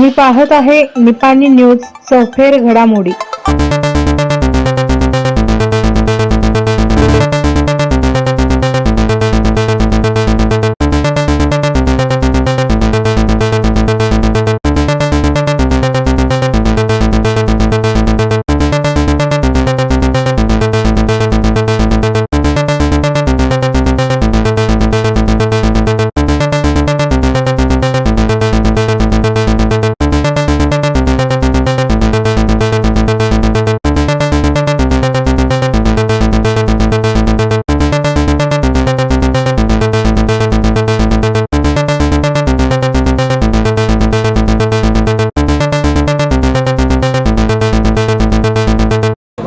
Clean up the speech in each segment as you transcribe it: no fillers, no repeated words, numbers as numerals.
तुम्ही पाहत आहे निपाणी न्यूज सौफेर घडामोडी।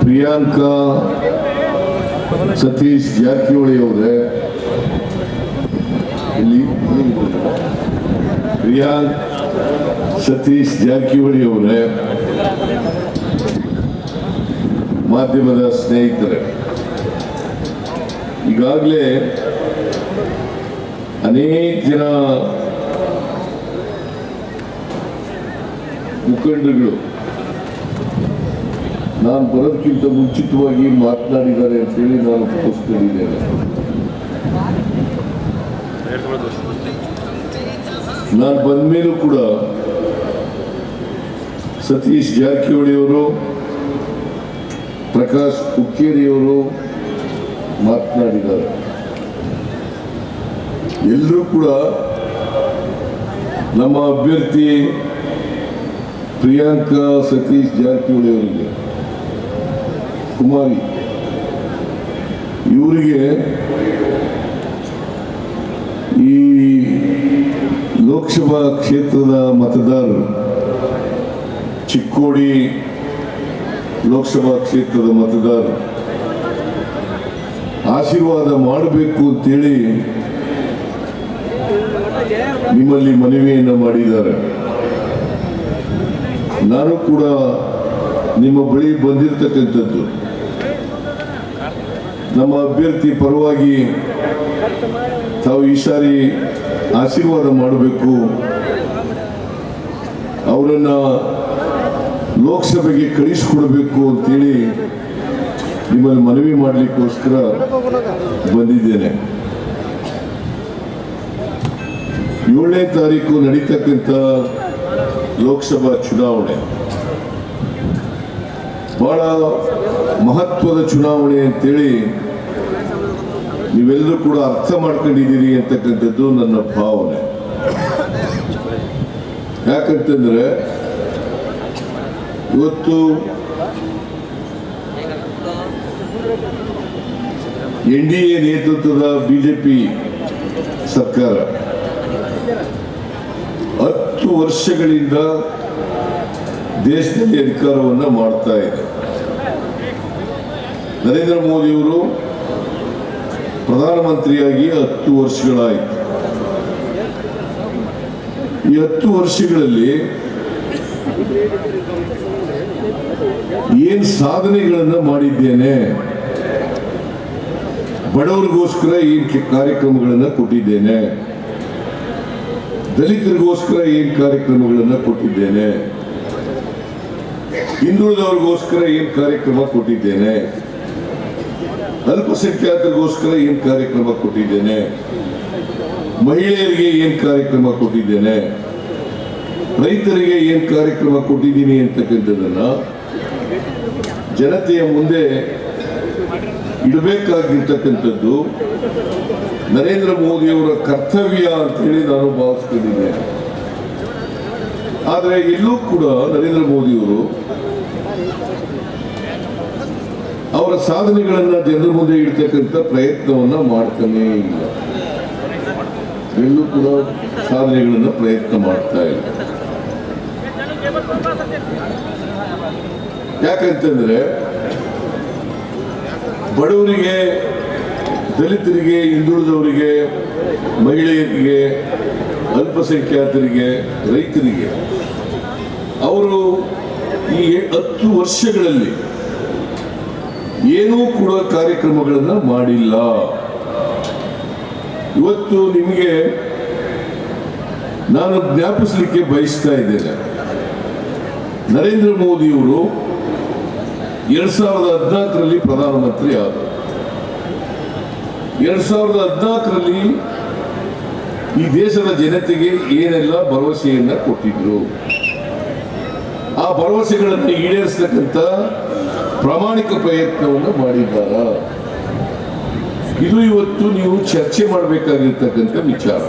ಪ್ರಿಯಾಂಕಾ ಸತೀಶ್ ಜಾರಕಿಹೊಳಿ ಅವರೇ ಪ್ರಿಯಾಂಕ್ ಸತೀಶ್ ಜಾರಕಿಹೊಳಿ ಅವರೇ, ಮಾಧ್ಯಮದ ಸ್ನೇಹಿತರೆ, ಈಗಾಗಲೇ ಅನೇಕ ಜನ ಮುಖಂಡರುಗಳು ನಾನು ಬರೋದಕ್ಕಿಂತ ಮುಂಚಿತವಾಗಿ ಮಾತನಾಡಿದ್ದಾರೆ ಅಂತೇಳಿ ನಾನು ಪೋಸ್ಟ್ಕೊಂಡಿದ್ದೇನೆ. ನಾನು ಬಂದ ಮೇಲೂ ಕೂಡ ಸತೀಶ್ ಜಾರಕಿಹೊಳಿ ಅವರು, ಪ್ರಕಾಶ್ ಹುಕ್ಕೇರಿಯವರು ಮಾತನಾಡಿದ್ದಾರೆ. ಎಲ್ಲರೂ ಕೂಡ ನಮ್ಮ ಅಭ್ಯರ್ಥಿ ಪ್ರಿಯಾಂಕಾ ಸತೀಶ್ ಜಾರಕಿಹೊಳಿ ಅವರಿಗೆ, ಕುಮಾರಿ ಇವರಿಗೆ ಈ ಲೋಕಸಭಾ ಕ್ಷೇತ್ರದ ಮತದಾರರು, ಚಿಕ್ಕೋಡಿ ಲೋಕಸಭಾ ಕ್ಷೇತ್ರದ ಮತದಾರರು ಆಶೀರ್ವಾದ ಮಾಡಬೇಕು ಅಂತೇಳಿ ನಿಮ್ಮಲ್ಲಿ ಮನವಿಯನ್ನು ಮಾಡಿದ್ದಾರೆ. ನಾನು ಕೂಡ ನಿಮ್ಮ ಬಳಿ ಬಂದಿರತಕ್ಕಂಥದ್ದು ನಮ್ಮ ಅಭ್ಯರ್ಥಿ ಪರವಾಗಿ ತಾವು ಈ ಸಾರಿ ಆಶೀರ್ವಾದ ಮಾಡಬೇಕು, ಅವರನ್ನ ಲೋಕಸಭೆಗೆ ಕಳಿಸಿಕೊಡಬೇಕು ಅಂತೇಳಿ ನಿಮ್ಮಲ್ಲಿ ಮನವಿ ಮಾಡಲಿಕ್ಕೋಸ್ಕರ ಬಂದಿದ್ದೇನೆ. 7ನೇ ತಾರೀಕು ನಡೀತಕ್ಕಂಥ ಲೋಕಸಭಾ ಚುನಾವಣೆ ಬಹಳ ಮಹತ್ವದ ಚುನಾವಣೆ ಅಂತೇಳಿ ನೀವೆಲ್ಲರೂ ಕೂಡ ಅರ್ಥ ಮಾಡ್ಕೊಂಡಿದ್ದೀರಿ ಅಂತಕ್ಕಂಥದ್ದು ನನ್ನ ಭಾವನೆ. ಯಾಕಂತಂದ್ರೆ ಇವತ್ತು NDA ನೇತೃತ್ವದ ಬಿಜೆಪಿ ಸರ್ಕಾರ 10 ವರ್ಷಗಳಿಂದ ದೇಶದಲ್ಲಿ ಅಧಿಕಾರವನ್ನು ಮಾಡ್ತಾ ಇದೆ. ನರೇಂದ್ರ ಮೋದಿಯವರು ಪ್ರಧಾನಮಂತ್ರಿಯಾಗಿ 10 ವರ್ಷಗಳಾಯಿತು. ಈ 10 ವರ್ಷಗಳಲ್ಲಿ ಏನು ಸಾಧನೆಗಳನ್ನು ಮಾಡಿದ್ದೇನೆ, ಬಡವರಿಗೋಸ್ಕರ ಏನು ಕಾರ್ಯಕ್ರಮಗಳನ್ನು ಕೊಟ್ಟಿದ್ದೇನೆ, ದಲಿತರಿಗೋಸ್ಕರ ಏನು ಕಾರ್ಯಕ್ರಮಗಳನ್ನು ಕೊಟ್ಟಿದ್ದೇನೆ, ಹಿಂದುಳಿದವರಿಗೋಸ್ಕರ ಏನು ಕಾರ್ಯಕ್ರಮ ಕೊಟ್ಟಿದ್ದೇನೆ, ಅಲ್ಪಸಂಖ್ಯಾತರಿಗೋಸ್ಕರ ಏನು ಕಾರ್ಯಕ್ರಮ ಕೊಟ್ಟಿದ್ದೇನೆ, ಮಹಿಳೆಯರಿಗೆ ಏನು ಕಾರ್ಯಕ್ರಮ ಕೊಟ್ಟಿದ್ದೇನೆ, ರೈತರಿಗೆ ಏನು ಕಾರ್ಯಕ್ರಮ ಕೊಟ್ಟಿದ್ದೀನಿ ಅಂತಕ್ಕಂಥದ್ದನ್ನ ಜನತೆಯ ಮುಂದೆ ಇಡಬೇಕಾಗಿರ್ತಕ್ಕಂಥದ್ದು ನರೇಂದ್ರ ಮೋದಿಯವರ ಕರ್ತವ್ಯ ಅಂತೇಳಿ ನಾನು ಭಾವಿಸ್ಕೊಂಡಿದ್ದೇನೆ. ಆದರೆ ಎಲ್ಲೂ ಕೂಡ ನರೇಂದ್ರ ಮೋದಿಯವರು ಅವರ ಸಾಧನೆಗಳನ್ನು ಜನರ ಮುಂದೆ ಇಡ್ತಕ್ಕಂಥ ಪ್ರಯತ್ನವನ್ನ ಮಾಡ್ತಾನೇ ಇಲ್ಲ. ಎಲ್ಲೂ ಕೂಡ ಸಾಧನೆಗಳನ್ನು ಪ್ರಯತ್ನ ಮಾಡ್ತಾ ಇಲ್ಲ. ಯಾಕಂತಂದ್ರೆ ಬಡವರಿಗೆ, ದಲಿತರಿಗೆ, ಹಿಂದುಳಿದವರಿಗೆ, ಮಹಿಳೆಯರಿಗೆ, ಅಲ್ಪಸಂಖ್ಯಾತರಿಗೆ, ರೈತರಿಗೆ ಅವರು ಈ 10 ವರ್ಷಗಳಲ್ಲಿ ಏನೂ ಕೂಡ ಕಾರ್ಯಕ್ರಮಗಳನ್ನು ಮಾಡಿಲ್ಲ. ಇವತ್ತು ನಿಮಗೆ ನಾನು ಜ್ಞಾಪಿಸಲಿಕ್ಕೆ ಬಯಸ್ತಾ ಇದ್ದೇನೆ. ನರೇಂದ್ರ ಮೋದಿಯವರು 2014ರಲ್ಲಿ ಪ್ರಧಾನಮಂತ್ರಿ ಆದರು. 2014ರಲ್ಲಿ ಈ ದೇಶದ ಜನತೆಗೆ ಏನೆಲ್ಲ ಭರವಸೆಯನ್ನ ಕೊಟ್ಟಿದ್ರು, ಆ ಭರವಸೆಗಳನ್ನು ಈಡೇರಿಸತಕ್ಕಂಥ ಪ್ರಾಮಾಣಿಕ ಪ್ರಯತ್ನವನ್ನು ಮಾಡಿದ್ದಾರ. ಇದು ಇವತ್ತು ನೀವು ಚರ್ಚೆ ಮಾಡಬೇಕಾಗಿರ್ತಕ್ಕಂಥ ವಿಚಾರ.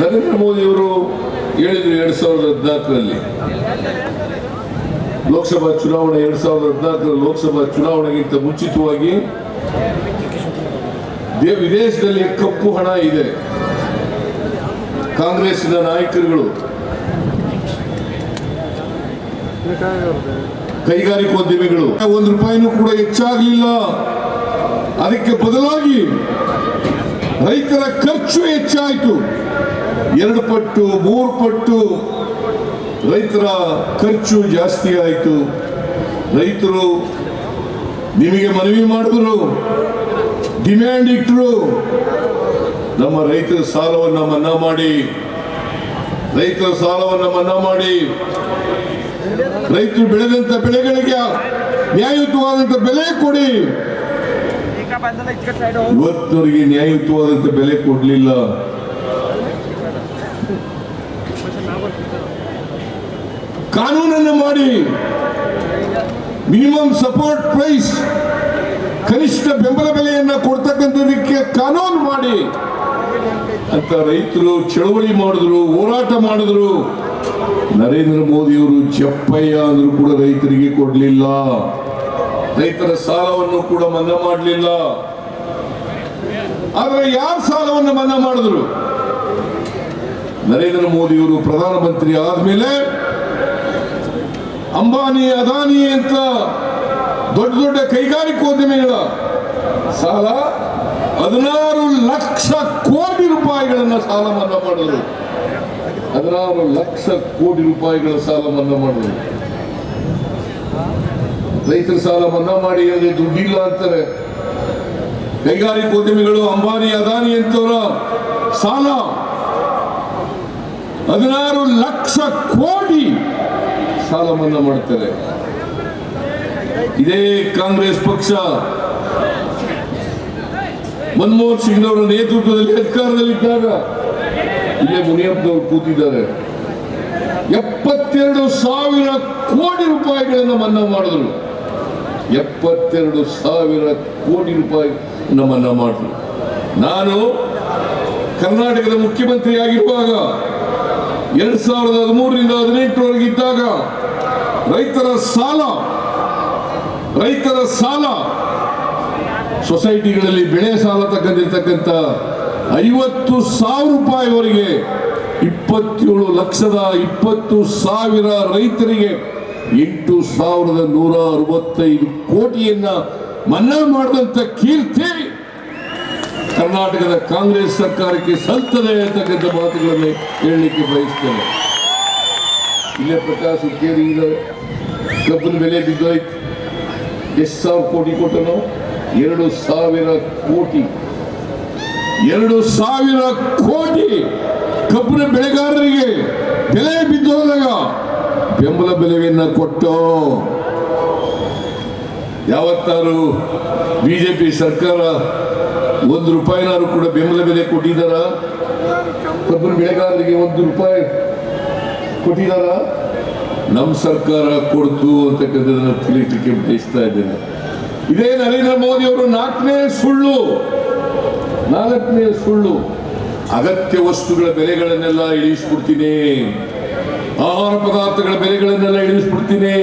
ನರೇಂದ್ರ ಮೋದಿಯವರು ಹೇಳಿದ್ರು 2014ರಲ್ಲಿ ಲೋಕಸಭಾ ಚುನಾವಣೆ, 2014ರ ಲೋಕಸಭಾ ಚುನಾವಣೆಗಿಂತ ಮುಂಚಿತವಾಗಿ ವಿದೇಶದಲ್ಲಿ ಕಪ್ಪು ಹಣ ಇದೆ. ಕಾಂಗ್ರೆಸ್ನ ನಾಯಕರುಗಳು, ಕೈಗಾರಿಕೋದ್ಯಮಿಗಳು ₹1 ಕೂಡ ಹೆಚ್ಚಾಗಲಿಲ್ಲ. ಅದಕ್ಕೆ ಬದಲಾಗಿ ರೈತರ ಖರ್ಚು ಹೆಚ್ಚಾಯಿತು. 2 ಪಟ್ಟು 3 ಪಟ್ಟು ರೈತರ ಖರ್ಚು ಜಾಸ್ತಿ ಆಯಿತು. ರೈತರು ನಿಮಗೆ ಮನವಿ ಮಾಡಿದ್ರು, ಡಿಮ್ಯಾಂಡ್ ಇಟ್ಟರು, ನಮ್ಮ ರೈತರ ಸಾಲವನ್ನು ಮನ್ನಾ ಮಾಡಿ, ರೈತರ ಸಾಲವನ್ನು ಮನ್ನಾ ಮಾಡಿ, ರೈತರು ಬೆಳೆದಂತ ಬೆಳೆಗಳಿಗೆ ನ್ಯಾಯಯುತವಾದಂತ ಬೆಲೆ ಕೊಡಿ. ಇವತ್ತವರಿಗೆ ನ್ಯಾಯಯುತವಾದಂತ ಬೆಲೆ ಕೊಡ್ಲಿಲ್ಲ. ಕಾನೂನನ್ನು ಮಾಡಿ, ಮಿನಿಮಮ್ ಸಪೋರ್ಟ್ ಪ್ರೈಸ್, ಕನಿಷ್ಠ ಬೆಂಬಲ ಬೆಲೆಯನ್ನ ಕೊಡ್ತಕ್ಕಂಥದಕ್ಕೆ ಕಾನೂನು ಮಾಡಿ ಅಂತ ರೈತರು ಚಳವಳಿ ಮಾಡಿದ್ರು, ಹೋರಾಟ ಮಾಡಿದ್ರು. ನರೇಂದ್ರ ಮೋದಿಯವರು ಜಪ್ಪಯ್ಯ ಅಂದ್ರೂ ಕೂಡ ರೈತರಿಗೆ ಕೊಡ್ಲಿಲ್ಲ. ರೈತರ ಸಾಲವನ್ನು ಕೂಡ ಮನ್ನಾ ಮಾಡಲಿಲ್ಲ. ಆದ್ರೆ ಯಾರ ಸಾಲವನ್ನು ಮನ್ನಾ ಮಾಡಿದ್ರು? ನರೇಂದ್ರ ಮೋದಿಯವರು ಪ್ರಧಾನಮಂತ್ರಿ ಆದ್ಮೇಲೆ ಅಂಬಾನಿ, ಅದಾನಿ ಅಂತ ದೊಡ್ಡ ದೊಡ್ಡ ಕೈಗಾರಿಕೋದ್ಯಮಿಗಳ ಸಾಲ 16 ಲಕ್ಷ ಕೋಟಿ ರೂಪಾಯಿಗಳನ್ನ ಸಾಲ ಮನ್ನಾ ಮಾಡಿದ್ರು. 16 ಲಕ್ಷ ಕೋಟಿ ರೂಪಾಯಿಗಳ ಸಾಲ ಮನ್ನಾ ಮಾಡಿದ್ರು. ರೈತರ ಸಾಲ ಮನ್ನಾ ಮಾಡಿ ಅಲ್ಲಿ ದುಡ್ಡಿಲ್ಲ ಅಂತಾರೆ. ಕೈಗಾರಿಕೋದ್ಯಮಿಗಳು ಅಂಬಾನಿ, ಅದಾನಿ ಅಂತವರ ಸಾಲ 16 ಲಕ್ಷ ಕೋಟಿ ಸಾಲ ಮನ್ನಾ ಮಾಡ್ತಾರೆ. ಇದೇ ಕಾಂಗ್ರೆಸ್ ಪಕ್ಷ ಮನಮೋಹನ್ ಸಿಂಗ್ ಅವರ ನೇತೃತ್ವದಲ್ಲಿ ಅಧಿಕಾರದಲ್ಲಿದ್ದಾಗ, ಇಲ್ಲೇ ಮುನಿಯಪ್ಪನವರು ಕೂತಿದ್ದಾರೆ, 72,000 ಕೋಟಿ ರೂಪಾಯಿಗಳನ್ನು ಮನ್ನಾ ಮಾಡಿದ್ರು. 72,000 ಕೋಟಿ ರೂಪಾಯಿ ಮನ್ನಾ ಮಾಡಿದ್ರು. ನಾನು ಕರ್ನಾಟಕದ ಮುಖ್ಯಮಂತ್ರಿ ಆಗಿರುವಾಗ 2013ರಿಂದ 2018ರವರೆಗೆ ಇದ್ದಾಗ ರೈತರ ಸಾಲ ಸೊಸೈಟಿಗಳಲ್ಲಿ ಬೆಳೆ ಸಾಲ ತಗೊಂಡಿರ್ತಕ್ಕಂಥ 50,000 ರೂಪಾಯಿವರೆಗೆ 27,20,000 ರೈತರಿಗೆ 8,165 ಕೋಟಿಯನ್ನ ಮನ್ನಾ ಮಾಡಿದಂತ ಕೀರ್ತಿ ಕರ್ನಾಟಕದ ಕಾಂಗ್ರೆಸ್ ಸರ್ಕಾರಕ್ಕೆ ಸಲ್ತದೆ ಅಂತಕ್ಕಂಥ ಮಾತುಗಳನ್ನು ಹೇಳಲಿಕ್ಕೆ ಬಯಸ್ತೇನೆ. ಇಲ್ಲೇ ಪ್ರಕಾಶ್ ಹುಕ್ಕೇರಿ ಕಬ್ಬಿನ ಬೆಲೆ ಬಿದ್ದೋಯ್ತು. ಎಷ್ಟು ಸಾವಿರ ಕೋಟಿ ಕೊಟ್ಟನು? 2,000 ಕೋಟಿ. 2,000 ಕೋಟಿ ಕಬ್ಬಿನ ಬೆಳೆಗಾರರಿಗೆ ಬೆಲೆ ಬಿದ್ದೋದಾಗ ಬೆಂಬಲ ಬೆಲೆಯನ್ನ ಕೊಟ್ಟು ಯಾವತ್ತಾರು ಬಿಜೆಪಿ ಸರ್ಕಾರ ₹1 ಕೂಡ ಬೆಂಬಲ ಬೆಲೆ ಕೊಟ್ಟಿದ್ದಾರ? ಕಬ್ಬಿನ ಬೆಳೆಗಾರರಿಗೆ ₹1 ಕೊಟ್ಟಿದ್ದಾರ? ನಮ್ಮ ಸರ್ಕಾರ ಕೊಡ್ತು ಅಂತಕ್ಕಂಥದ್ದನ್ನು ತಿಳಿಸಲಿಕ್ಕೆ ಬಯಸ್ತಾ ಇದ್ದೇನೆ. ಇದೇ ನರೇಂದ್ರ ಮೋದಿ ಅವರು 4ನೇ ಸುಳ್ಳು. ಅಗತ್ಯ ವಸ್ತುಗಳ ಬೆಲೆಗಳನ್ನೆಲ್ಲ ಇಳಿಸ್ಬಿಡ್ತೀನಿ, ಆಹಾರ ಪದಾರ್ಥಗಳ ಬೆಲೆಗಳನ್ನೆಲ್ಲ ಇಳಿಸ್ಬಿಡ್ತೀನಿ,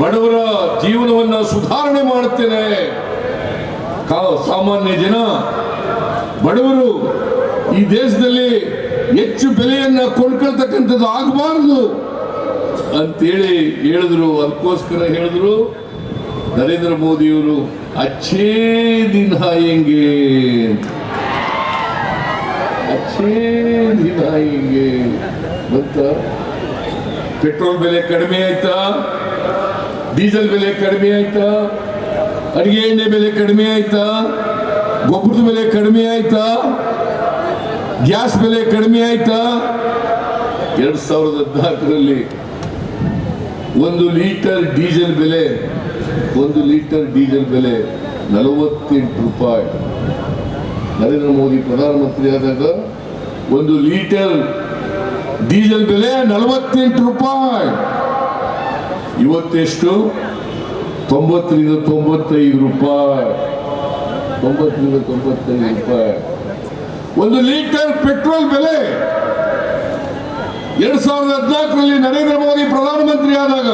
ಬಡವರ ಜೀವನವನ್ನ ಸುಧಾರಣೆ ಮಾಡುತ್ತೇನೆ, ಸಾಮಾನ್ಯ ಜನ ಬಡವರು ಈ ದೇಶದಲ್ಲಿ ಹೆಚ್ಚು ಬೆಲೆಯನ್ನ ಕೊಂಡ್ಕೊಳ್ತಕ್ಕಂಥದ್ದು ಆಗಬಾರದು ಅಂತೇಳಿ ಹೇಳಿದ್ರು. ಅದಕ್ಕೋಸ್ಕರ ಹೇಳಿದ್ರು ನರೇಂದ್ರ ಮೋದಿಯವರು ಅಚ್ಚೇ ದಿನ ಆಯೆಂಗೆ ಅಂತ. ಪೆಟ್ರೋಲ್ ಬೆಲೆ ಕಡಿಮೆ ಆಯ್ತಾ? ಡೀಸೆಲ್ ಬೆಲೆ ಕಡಿಮೆ ಆಯ್ತಾ? ಅಡಿಗೆ ಎಣ್ಣೆ ಬೆಲೆ ಕಡಿಮೆ ಆಯ್ತಾ? ಗೊಬ್ಬರದ ಬೆಲೆ ಕಡಿಮೆ ಆಯ್ತಾ? ಗ್ಯಾಸ್ ಬೆಲೆ ಕಡಿಮೆ ಆಯ್ತಾ? 2014ರಲ್ಲಿ ಒಂದು ಲೀಟರ್ ಡೀಸೆಲ್ ಬೆಲೆ 48 ರೂಪಾಯಿ. ನರೇಂದ್ರ ಮೋದಿ ಪ್ರಧಾನಮಂತ್ರಿ ಆದಾಗ 1 ಲೀಟರ್ ಡೀಸೆಲ್ ಬೆಲೆ 48 ರೂಪಾಯಿ. ಇವತ್ತೆಷ್ಟು? 90-95 ರೂಪಾಯಿ. 90-95 ರೂಪಾಯಿ. 1 ಲೀಟರ್ ಪೆಟ್ರೋಲ್ ಬೆಲೆ 2014ರಲ್ಲಿ ನರೇಂದ್ರ ಮೋದಿ ಪ್ರಧಾನಮಂತ್ರಿ ಆದಾಗ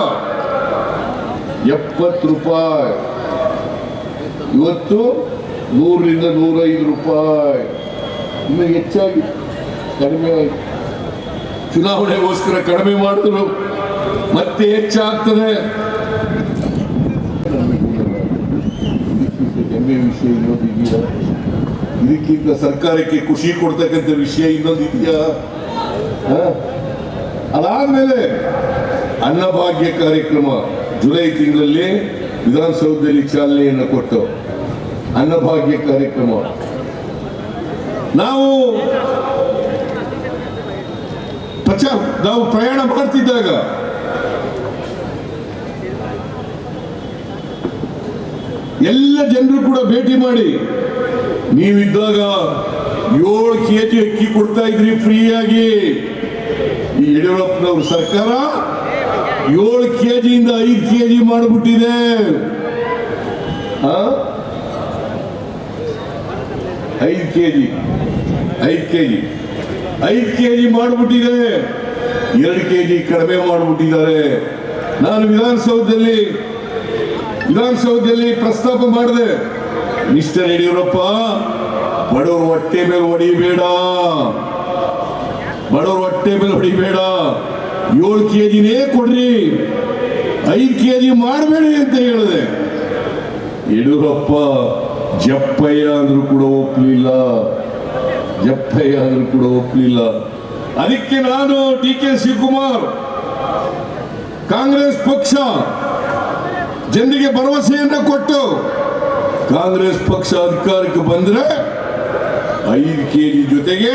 70 ರೂಪಾಯಿ. ಇವತ್ತು 100-105 ರೂಪಾಯಿ. ಇನ್ನು ಹೆಚ್ಚಾಗಿ ಕಡಿಮೆ ಆಗಿ ಚುನಾವಣೆಗೋಸ್ಕರ ಕಡಿಮೆ ಮಾಡಿದ್ರು, ಮತ್ತೆ ಹೆಚ್ಚಾಗ್ತದೆ. ಹೆಮ್ಮೆ ವಿಷಯ ಇನ್ನೊಂದಿದೆಯಾ? ಇದಕ್ಕಿಂತ ಸರ್ಕಾರಕ್ಕೆ ಖುಷಿ ಕೊಡ್ತಕ್ಕಂಥ ವಿಷಯ ಇನ್ನೊಂದಿದೆಯಾ? ಅದಾದ್ಮೇಲೆ ಅನ್ನಭಾಗ್ಯ ಕಾರ್ಯಕ್ರಮ ಜುಲೈ ತಿಂಗಳಲ್ಲಿ ವಿಧಾನಸೌಧದಲ್ಲಿ ಚಾಲನೆಯನ್ನು ಕೊಟ್ಟು ಅನ್ನಭಾಗ್ಯ ಕಾರ್ಯಕ್ರಮ ನಾವು ಪ್ರಯಾಣ ಮಾಡ್ತಿದ್ದಾಗ ಎಲ್ಲ ಜನರು ಕೂಡ ಭೇಟಿ ಮಾಡಿ, ನೀವಿದ್ದಾಗ 7 kg ಅಕ್ಕಿ ಕೊಡ್ತಾ ಇದ್ರಿ ಫ್ರೀಯಾಗಿ. ಈ ಯಡಿಯೂರಪ್ಪನವ್ರ ಸರ್ಕಾರ 7 kgಯಿಂದ 5 kg ಮಾಡಿಬಿಟ್ಟಿದೆ. 5 kg ಮಾಡಿಬಿಟ್ಟಿದೆ. 2 kg ಕಡಿಮೆ ಮಾಡಿಬಿಟ್ಟಿದ್ದಾರೆ. ನಾನು ವಿಧಾನಸೌಧದಲ್ಲಿ ಪ್ರಸ್ತಾಪ ಮಾಡಿದೆ, ಮಿಸ್ಟರ್ ಯಡಿಯೂರಪ್ಪ, ಬಡವರು ಹೊಟ್ಟೆ ಮೇಲೆ ಹೊಡಿಬೇಡ, 7 kgನೇ ಕೊಡ್ರಿ, 5 kg ಮಾಡಬೇಡಿ ಅಂತ ಹೇಳಿದೆ. ಯಡಿಯೂರಪ್ಪ ಜಪ್ಪಯ್ಯ ಅಂದ್ರೂ ಕೂಡ ಒಪ್ಪಲಿಲ್ಲ. ಅದಕ್ಕೆ ನಾನು DK ಶಿವಕುಮಾರ್, ಕಾಂಗ್ರೆಸ್ ಪಕ್ಷ ಜನರಿಗೆ ಭರವಸೆಯನ್ನ ಕೊಟ್ಟು ಕಾಂಗ್ರೆಸ್ ಪಕ್ಷ ಅಧಿಕಾರಕ್ಕೆ ಬಂದ್ರೆ 5 kg ಜೊತೆಗೆ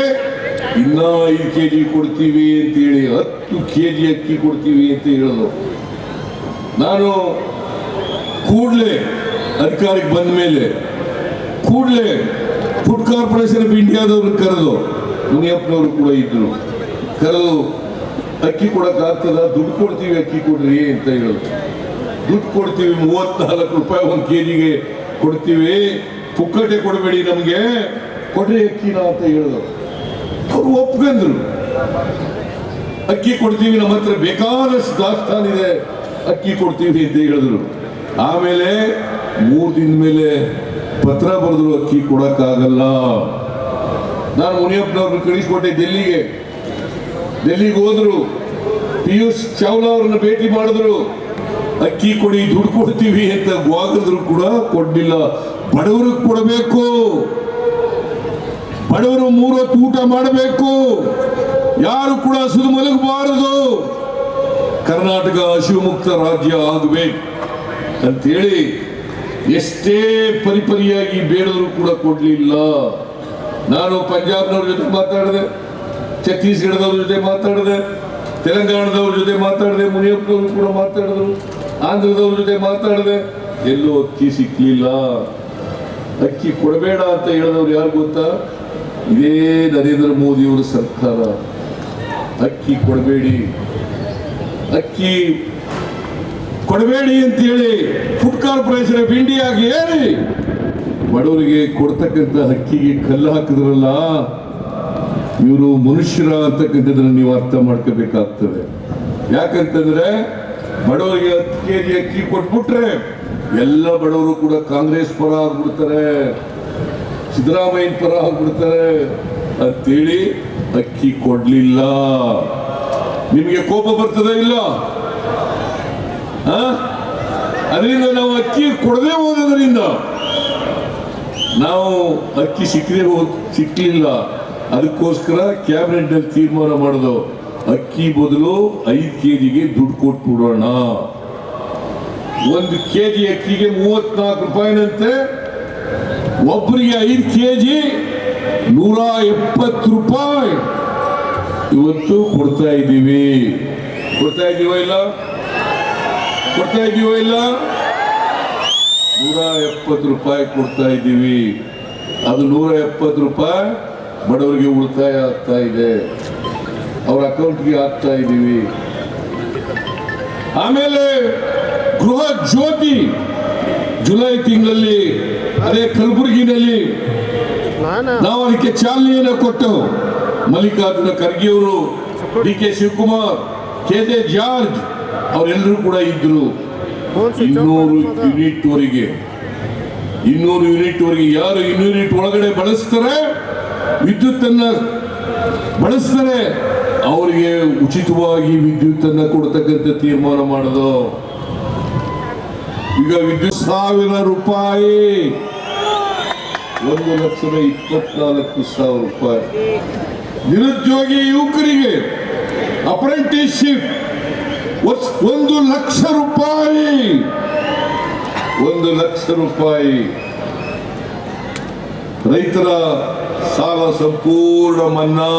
ಇನ್ನ 5 kg ಕೊಡ್ತೀವಿ ಅಂತ ಹೇಳಿ 10 kg ಅಕ್ಕಿ ಕೊಡ್ತೀವಿ ಅಂತ ಹೇಳಿದ್ರು. ನಾನು ಕೂಡಲೇ ಅಧಿಕಾರಕ್ಕೆ ಬಂದ ಮೇಲೆ ಫುಡ್ ಕಾರ್ಪೊರೇಷನ್ ಆಫ್ ಇಂಡಿಯಾದವ್ರು ಕರೆದು, ಮುನಿಯಪ್ಪನವರು ಕೂಡ ಇದ್ರು, ಕರೆದು ಅಕ್ಕಿ ಕೊಡಕ್ಕಾಗ್ತದ, ದುಡ್ಡು ಕೊಡ್ತೀವಿ, ಅಕ್ಕಿ ಕೊಡ್ರಿ ಅಂತ ಹೇಳಿದ್ರು. ದುಡ್ಡು ಕೊಡ್ತೀವಿ, 34 ರೂಪಾಯಿ 1 kgಗೆ ಕೊಡ್ತೀವಿ, ಪುಕ್ಕಟೆ ಕೊಡಬೇಡಿ, ನಮಗೆ ಕೊಡ್ರಿ ಅಕ್ಕಿನ ಅಂತ ಹೇಳಿದ್ರು. ಅವ್ರು ಒಪ್ಕೊಂಡ್ರು, ಅಕ್ಕಿ ಕೊಡ್ತೀವಿ, ನಮ್ಮ ಹತ್ರ ಬೇಕಾದಷ್ಟು ದಾಸ್ತಾನ್ ಇದೆ, ಅಕ್ಕಿ ಕೊಡ್ತೀವಿ ಅಂತ ಹೇಳಿದ್ರು. ಆಮೇಲೆ 3 ದಿನದ ಮೇಲೆ ಪತ್ರ ಬರೆದ್ರು, ಅಕ್ಕಿ ಕೊಡಕ್ಕಾಗಲ್ಲ. ನಾನು ಮುನಿಯಪ್ಪನವ್ರನ್ನ ಕಳಿಸ್ಕೊಟ್ಟೆ ಡೆಲ್ಲಿಗೆ ಹೋದ್ರು. ಪಿಯೂಷ್ ಚಾವ್ಲಾ ಅವ್ರನ್ನ ಭೇಟಿ ಮಾಡಿದ್ರು, ಅಕ್ಕಿ ಕೊಡಿ, ದುಡ್ಡು ಕೊಡ್ತೀವಿ ಅಂತ ವಾಗದ್ರು ಕೂಡ ಕೊಡ್ಲಿಲ್ಲ. ಬಡವರಿಗೆ ಕೊಡಬೇಕು, ಬಡವರು 3 ಹೊತ್ತು ಊಟ ಮಾಡಬೇಕು, ಯಾರು ಕೂಡ ಹಸಿದು ಮಲಗಬಾರದು, ಕರ್ನಾಟಕ ಹಸಿವು ಮುಕ್ತ ರಾಜ್ಯ ಆಗಬೇಕು ಅಂತೇಳಿ ಎಷ್ಟೇ ಪರಿಪರಿಯಾಗಿ ಬೇಡದ್ರು ಕೂಡ ಕೊಡ್ಲಿಲ್ಲ. ನಾನು ಪಂಜಾಬ್ನವ್ರ ಜೊತೆ ಮಾತಾಡಿದೆ, ಛತ್ತೀಸ್ಗಢದವ್ರ ಜೊತೆ ಮಾತಾಡಿದೆ, ತೆಲಂಗಾಣದವ್ರ ಜೊತೆ ಮಾತಾಡಿದೆ, ಮುನಿಯಪ್ಪನವರು ಕೂಡ ಮಾತಾಡಿದ್ರು, ಆಂಧ್ರದವ್ರ ಜೊತೆ ಮಾತಾಡಿದೆ, ಎಲ್ಲೂ ಅಕ್ಕಿ ಸಿಕ್ಲಿಲ್ಲ. ಅಕ್ಕಿ ಕೊಡಬೇಡ ಅಂತ ಹೇಳಿದವ್ರು ಯಾರು ಗೊತ್ತಾ? ಇದೇ ನರೇಂದ್ರ ಮೋದಿಯವರ ಸರ್ಕಾರ. ಅಕ್ಕಿ ಕೊಡಬೇಡಿ ಅಂತ ಹೇಳಿ ಫುಡ್ ಕಾರ್ಪೊರೇಷನ್ ಆಫ್ ಇಂಡಿಯಾಗೆ ಹೇಳಿ ಬಡವರಿಗೆ ಕೊಡ್ತಕ್ಕಂಥ ಅಕ್ಕಿಗೆ ಕಲ್ಲು ಹಾಕಿದ್ರಲ್ಲ, ಇವರು ಮನುಷ್ಯರ ಅಂತಕ್ಕಂಥದ್ದನ್ನ ನೀವು ಅರ್ಥ ಮಾಡ್ಕೋಬೇಕಾಗ್ತದೆ. ಯಾಕಂತಂದ್ರೆ ಬಡವರಿಗೆ 10 kg ಅಕ್ಕಿ ಕೊಟ್ಬಿಟ್ರೆ ಎಲ್ಲ ಬಡವರು ಕೂಡ ಕಾಂಗ್ರೆಸ್ ಪರ ಆಗ್ಬಿಡ್ತಾರೆ, ಸಿದ್ದರಾಮಯ್ಯನ ಪರ ಆಗ್ಬಿಡ್ತಾರೆ ಅಂತೇಳಿ ಅಕ್ಕಿ ಕೊಡ್ಲಿಲ್ಲ. ನಿಮಗೆ ಕೋಪ ಬರ್ತದೆ ಇಲ್ಲ? ಅದರಿಂದ ನಾವು ಅಕ್ಕಿ ಕೊಡದೆ ಹೋದ್ರಿಂದ ನಾವು ಅಕ್ಕಿ ಸಿಕ್ಲಿಲ್ಲ. ಅದಕ್ಕೋಸ್ಕರ ಕ್ಯಾಬಿನೆಟ್ ನಲ್ಲಿ ತೀರ್ಮಾನ ಮಾಡೋದು, ಅಕ್ಕಿ ಬದಲು 5 kgಗೆ ದುಡ್ಡು ಕೊಟ್ಬಿಡೋಣ. 1 kg ಅಕ್ಕಿಗೆ 34 ರೂಪಾಯಿನಂತೆ, ಒಬ್ಬರಿಗೆ 5 kg 170 ರೂಪಾಯಿ ಇವತ್ತು ಕೊಡ್ತಾ ಇದ್ದೀವ ಇಲ್ಲ? ಕೊಡ್ತಾ ಇದೀವೋ ಇಲ್ಲ? 170 ರೂಪಾಯಿ ಕೊಡ್ತಾ ಇದ್ದೀವಿ. ಅದು 170 ರೂಪಾಯಿ ಬಡವರಿಗೆ ಉಳಿತಾಯ ಆಗ್ತಾ ಇದೆ, ಅವ್ರ ಅಕೌಂಟ್ಗೆ ಹಾಕ್ತಾ ಇದ್ದೀವಿ. ಆಮೇಲೆ ಗೃಹ ಜ್ಯೋತಿ ಜುಲೈ ತಿಂಗಳಲ್ಲಿ ಅದೇ ಕಲಬುರಗಿನಲ್ಲಿ ನಾವು ಅದಕ್ಕೆ ಚಾಲನೆಯನ್ನು ಕೊಟ್ಟು ಮಲ್ಲಿಕಾರ್ಜುನ ಖರ್ಗೆ ಅವರು, D K Shivakumar, K J George ಅವರೆಲ್ಲರೂ ಕೂಡ ಇದ್ರು. 200 ಯೂನಿಟ್ ವರೆಗೆ ಯಾರು 200 ಯೂನಿಟ್ ಒಳಗಡೆ ಬಳಸ್ತಾರೆ, ವಿದ್ಯುತ್ ಅನ್ನ ಬಳಸ್ತಾರೆ, ಅವರಿಗೆ ಉಚಿತವಾಗಿ ವಿದ್ಯುತ್ ಅನ್ನ ಕೊಡ್ತಕ್ಕಂಥ ತೀರ್ಮಾನ ಮಾಡೋದು. ಈಗ ವಿದ್ಯುತ್ 1000 ರೂಪಾಯಿ, 1,24,000 ರೂಪಾಯಿ. ನಿರುದ್ಯೋಗಿ ಯುವಕರಿಗೆ ಅಪ್ರೆಂಟಿಸ್ಶಿಪ್ 1,00,000 ರೂಪಾಯಿ, 1,00,000 ರೂಪಾಯಿ. ರೈತರ ಸಾಲ ಸಂಪೂರ್ಣ ಮನ್ನಾ,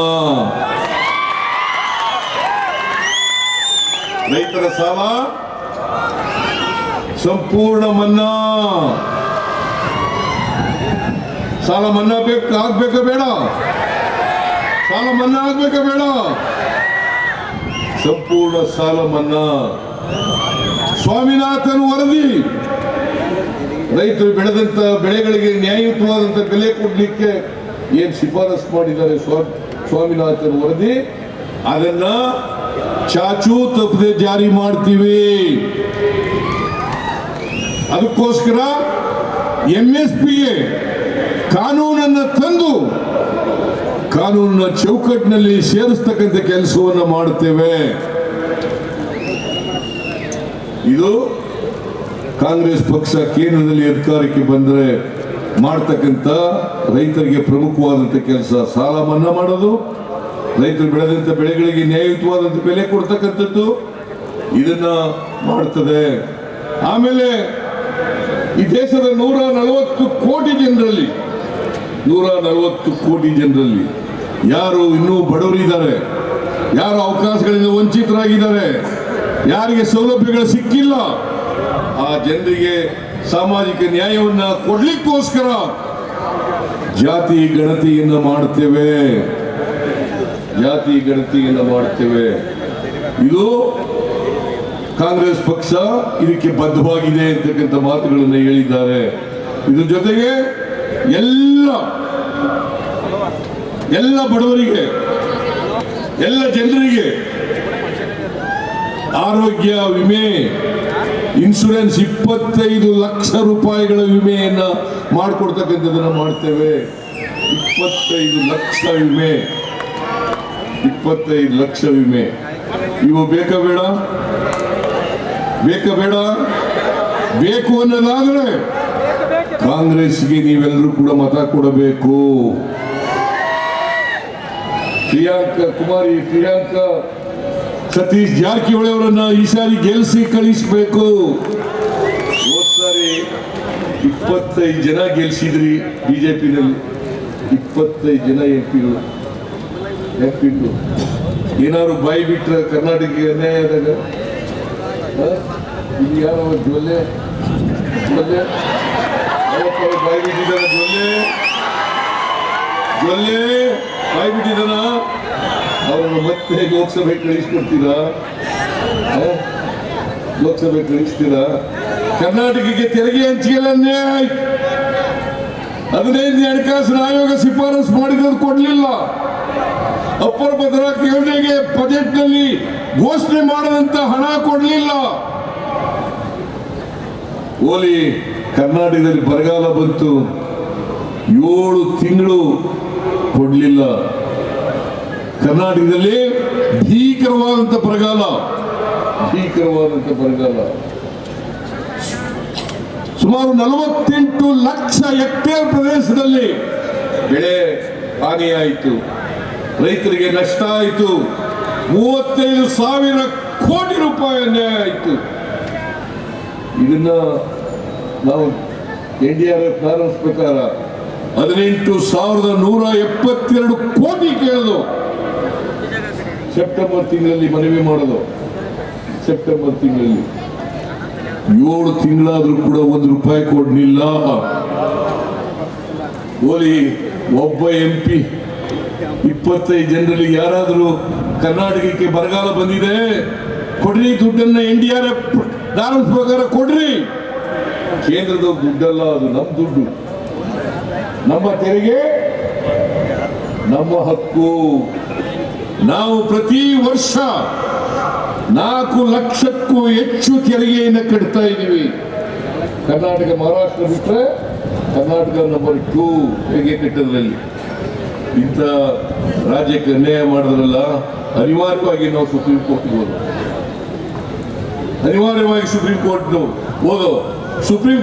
ರೈತರ ಸಾಲ ಸಂಪೂರ್ಣ ಮನ್ನಾ. ಸಾಲ ಮನ್ನಾ ಆಗ್ಬೇಕಾ ಬೇಡ? ಸಾಲ ಮನ್ನಾ ಆಗ್ಬೇಕಾ ಬೇಡ? ಸಂಪೂರ್ಣ ಸಾಲ ಮನ್ನಾ. ಸ್ವಾಮಿನಾಥನ್ ವರದಿ, ರೈತರು ಬೆಳೆದಂತ ಬೆಳೆಗಳಿಗೆ ನ್ಯಾಯಯುತವಾದಂತ ಬೆಲೆ ಕೊಡ್ಲಿಕ್ಕೆ ಏನ್ ಶಿಫಾರಸು ಮಾಡಿದ್ದಾರೆ ಸ್ವಾಮಿನಾಥನ್ ವರದಿ, ಅದನ್ನ ಚಾಚೂ ತಪ್ಪದೆ ಜಾರಿ ಮಾಡ್ತೀವಿ. ಅದಕ್ಕೋಸ್ಕರ MSPಗೆ ಕಾನೂನನ್ನ ತಂದು ಕಾನೂನಿನ ಚೌಕಟ್ಟಿನಲ್ಲಿ ಸೇರಿಸ್ತಕ್ಕಂಥ ಕೆಲಸವನ್ನು ಮಾಡುತ್ತೇವೆ. ಇದು ಕಾಂಗ್ರೆಸ್ ಪಕ್ಷ ಕೇಂದ್ರದಲ್ಲಿ ಅಧಿಕಾರಕ್ಕೆ ಬಂದರೆ ಮಾಡ್ತಕ್ಕಂಥ ರೈತರಿಗೆ ಪ್ರಮುಖವಾದಂಥ ಕೆಲಸ. ಸಾಲ ಮನ್ನಾ ಮಾಡೋದು, ರೈತರು ಬೆಳೆದಂಥ ಬೆಳೆಗಳಿಗೆ ನ್ಯಾಯಯುತವಾದಂಥ ಬೆಲೆ ಕೊಡ್ತಕ್ಕಂಥದ್ದು, ಇದನ್ನ ಮಾಡ್ತದೆ. ಆಮೇಲೆ ಈ ದೇಶದ 140 ಕೋಟಿ ಜನರಲ್ಲಿ 140 ಕೋಟಿ ಜನರಲ್ಲಿ ಯಾರು ಇನ್ನೂ ಬಡವರಿದ್ದಾರೆ, ಯಾರು ಅವಕಾಶಗಳಿಂದ ವಂಚಿತರಾಗಿದ್ದಾರೆ, ಯಾರಿಗೆ ಸೌಲಭ್ಯಗಳು ಸಿಕ್ಕಿಲ್ಲ, ಆ ಜನರಿಗೆ ಸಾಮಾಜಿಕ ನ್ಯಾಯವನ್ನ ಕೊಡ್ಲಿಕ್ಕೋಸ್ಕರ ಜಾತಿ ಗಣತಿಯನ್ನು ಮಾಡ್ತೇವೆ. ಜಾತಿ ಗಣತಿಯನ್ನು ಮಾಡ್ತೇವೆ. ಇದು ಕಾಂಗ್ರೆಸ್ ಪಕ್ಷ ಇದಕ್ಕೆ ಬದ್ಧವಾಗಿದೆ ಅಂತಕ್ಕಂಥ ಮಾತುಗಳನ್ನು ಹೇಳಿದ್ದಾರೆ. ಇದ್ರ ಜೊತೆಗೆ ಎಲ್ಲ ಬಡವರಿಗೆ, ಎಲ್ಲ ಜನರಿಗೆ ಆರೋಗ್ಯ ವಿಮೆ, ಇನ್ಶೂರೆನ್ಸ್ 25 ಲಕ್ಷ ರೂಪಾಯಿಗಳ ವಿಮೆಯನ್ನ ಮಾಡಿಕೊಡ್ತಕ್ಕಂಥದ್ದನ್ನು ಮಾಡ್ತೇವೆ. 25 ಲಕ್ಷ ವಿಮೆ, 25 ಲಕ್ಷ ವಿಮೆ. ಇವು ಬೇಕಾ ಬೇಡ? ಬೇಕು ಅನ್ನೋದಾದ್ರೆ ಕಾಂಗ್ರೆಸ್ಗೆ ನೀವೆಲ್ಲರೂ ಕೂಡ ಮತ ಕೊಡಬೇಕು. ಪ್ರಿಯಾಂಕಾ ಸತೀಶ್ ಜಾರಕಿಹೊಳಿ ಅವರನ್ನ ಈ ಸಾರಿ ಗೆಲ್ಲಿಸಿ ಕಳಿಸಬೇಕು. ಹೋದ ಸಾರಿ 25 ಜನ ಗೆಲ್ಸಿದ್ರಿ ಬಿಜೆಪಿನಲ್ಲಿ, 25 ಜನ ಎಂಪಿಗಳು. ಏನಾದ್ರು ಬಾಯಿ ಬಿಟ್ರೆ ಕರ್ನಾಟಕಕ್ಕೆ ಅನ್ಯಾಯ ಆದಾಗ ಇಲ್ಲಿ ಯಾರೋ ಜೊಲ್ಲೆ ಬಾಯಿ ಬಿಟ್ಟಿದ್ದಾನ, ಜೊಲ್ಲೆ ಬಾಯಿ ಬಿಟ್ಟಿದ್ದಾನ, ಅವರನ್ನು ಮತ್ತೆ ಲೋಕಸಭೆ ಕಳಿಸ್ಕೊಡ್ತೀರಾ? ಲೋಕಸಭೆ ಕಳಿಸ್ತೀರಾ? ಕರ್ನಾಟಕಕ್ಕೆ ತೆರಿಗೆ ಹಂಚಿಕೆಲ್ಲ ಅನ್ಯಾಯ ಆಯ್ತು. 15 ಹಣಕಾಸಿನ ಆಯೋಗ ಶಿಫಾರಸು ಮಾಡಿದ್ದು ಕೊಡ್ಲಿಲ್ಲ. ಅಪ್ಪರ್ ಭದ್ರಾಕ್ ಯೋಜನೆಗೆ ಬಜೆಟ್ ನಲ್ಲಿ ಘೋಷಣೆ ಮಾಡದಂತ ಹಣ ಕೊಡ್ಲಿಲ್ಲ. ಓಲಿ ಕರ್ನಾಟಕದಲ್ಲಿ ಬರಗಾಲ ಬಂತು, 7 ತಿಂಗಳು ಕೊಡ್ಲಿಲ್ಲ. ಕರ್ನಾಟಕದಲ್ಲಿ ಭೀಕರವಾದಂತ ಬರಗಾಲ. ಸುಮಾರು 48 ಲಕ್ಷ ಹೆಕ್ಟೇರ್ ಪ್ರದೇಶದಲ್ಲಿ ಬೆಳೆ ಹಾನಿಯಾಯಿತು, ರೈತರಿಗೆ ನಷ್ಟ ಆಯಿತು. 35,000 ಕೋಟಿ ರೂಪಾಯಿ ಅನ್ಯಾಯ ಆಯಿತು. ಇದನ್ನ ನಾವು NDRF ಫಾರ್ಮ್ಸ್ ಪ್ರಕಾರ 18,172 ಕೋಟಿ ಕೇಳೋದು. ಸೆಪ್ಟೆಂಬರ್ ತಿಂಗಳಲ್ಲಿ ಮನವಿ ಮಾಡೋದು. ಸೆಪ್ಟೆಂಬರ್ ತಿಂಗಳಲ್ಲಿ 7 ತಿಂಗಳಾದ್ರೂ ಕೂಡ 1 ರೂಪಾಯಿ ಕೊಡ್ಲಿಲ್ಲ. ಓಲಿ ಒಬ್ಬ MP 25 ಜನರಲ್ಲಿ ಯಾರಾದರೂ ಕರ್ನಾಟಕಕ್ಕೆ ಬರಗಾಲ ಬಂದಿದೆ ಕೊಡ್ರಿ ದುಡ್ಡನ್ನ, NDRF ದಾನದ ಪ್ರಕಾರ ಕೊಡ್ರಿ. ಕೇಂದ್ರದ ದುಡ್ಡಲ್ಲ, ಅದು ನಮ್ಮ ದುಡ್ಡು, ನಮ್ಮ ತೆರಿಗೆ, ನಮ್ಮ ಹಕ್ಕು. ನಾವು ಪ್ರತಿ ವರ್ಷ 4 ಲಕ್ಷಕ್ಕೂ ಹೆಚ್ಚು ತೆರಿಗೆಯನ್ನು ಕಟ್ತಾ ಇದ್ದೀವಿ. ಕರ್ನಾಟಕ, ಮಹಾರಾಷ್ಟ್ರ ಬಿಟ್ಟರೆ ಕರ್ನಾಟಕ ನಂಬರ್ 2 ತೆರಿಗೆ ಕಟ್ಟೋದ್ರಲ್ಲಿ. ಇಂಥ ರಾಜ್ಯಕ್ಕೆ ಅನ್ಯಾಯ ಮಾಡಿದ್ರಲ್ಲ, ಅನಿವಾರ್ಯವಾಗಿ ನಾವು ಸುಪ್ರೀಂ ಕೋರ್ಟ್ಗೆ ಹೋದೋ, ಅನಿವಾರ್ಯವಾಗಿ ಸುಪ್ರೀಂ ಕೋರ್ಟ್ ಹೋದೋ. ಸುಪ್ರೀಂ